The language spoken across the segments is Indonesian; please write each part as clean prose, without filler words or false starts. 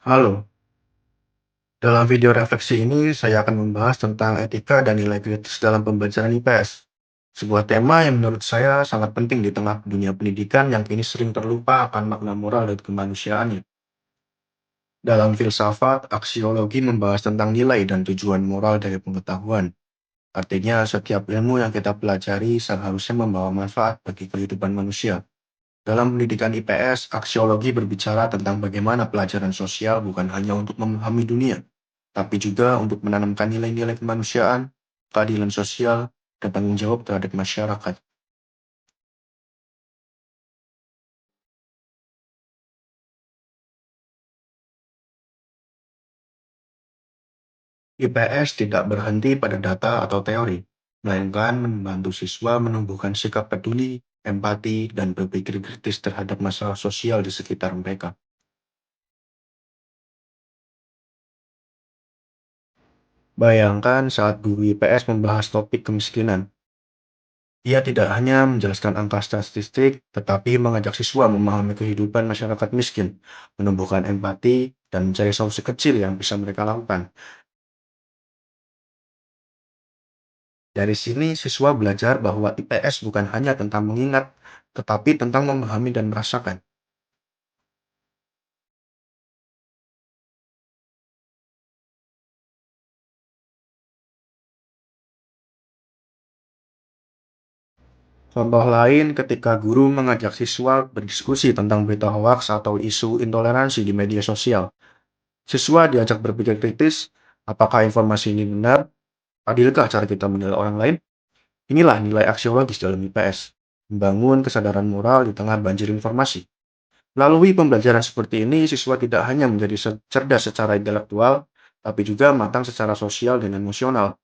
Halo, dalam video refleksi ini saya akan membahas tentang etika dan nilai kritis dalam pembelajaran IPS. Sebuah tema yang menurut saya sangat penting di tengah dunia pendidikan yang kini sering terlupa akan makna moral dan kemanusiaannya. Dalam filsafat, aksiologi membahas tentang nilai dan tujuan moral dari pengetahuan. Artinya, setiap ilmu yang kita pelajari seharusnya membawa manfaat bagi kehidupan manusia. Dalam pendidikan IPS, aksiologi berbicara tentang bagaimana pelajaran sosial bukan hanya untuk memahami dunia, tapi juga untuk menanamkan nilai-nilai kemanusiaan, keadilan sosial, dan tanggung jawab terhadap masyarakat. IPS tidak berhenti pada data atau teori, melainkan membantu siswa menumbuhkan sikap peduli, empati, dan berpikir kritis terhadap masalah sosial di sekitar mereka. Bayangkan saat guru IPS membahas topik kemiskinan. Ia tidak hanya menjelaskan angka statistik, tetapi mengajak siswa memahami kehidupan masyarakat miskin, menumbuhkan empati, dan mencari solusi kecil yang bisa mereka lakukan. Dari sini, siswa belajar bahwa IPS bukan hanya tentang mengingat, tetapi tentang memahami dan merasakan. Contoh lain ketika guru mengajak siswa berdiskusi tentang berita hoaks atau isu intoleransi di media sosial. Siswa diajak berpikir kritis, apakah informasi ini benar? Adilkah cara kita menilai orang lain? Inilah nilai aksiologis dalam IPS, membangun kesadaran moral di tengah banjir informasi. Melalui pembelajaran seperti ini, siswa tidak hanya menjadi cerdas secara intelektual, tapi juga matang secara sosial dan emosional.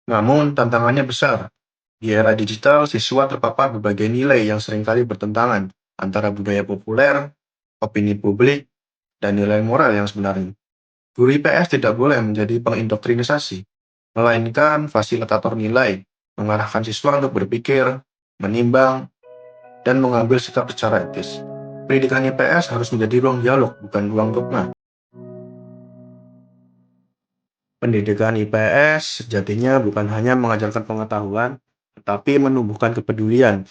Namun, tantangannya besar. Di era digital, siswa terpapar berbagai nilai yang seringkali bertentangan antara budaya populer, opini publik, dan nilai moral yang sebenarnya. Guru IPS tidak boleh menjadi pengindoktrinisasi, melainkan fasilitator nilai, mengarahkan siswa untuk berpikir, menimbang, dan mengambil sikap secara etis. Pendidikan IPS harus menjadi ruang dialog, bukan ruang dogma. Pendidikan IPS sejatinya bukan hanya mengajarkan pengetahuan, tetapi menumbuhkan kepedulian.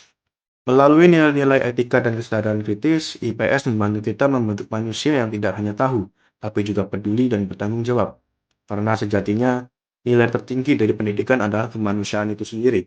Melalui nilai-nilai etika dan kesadaran kritis, IPS membantu kita membentuk manusia yang tidak hanya tahu, tapi juga peduli dan bertanggung jawab. Karena sejatinya, nilai tertinggi dari pendidikan adalah kemanusiaan itu sendiri.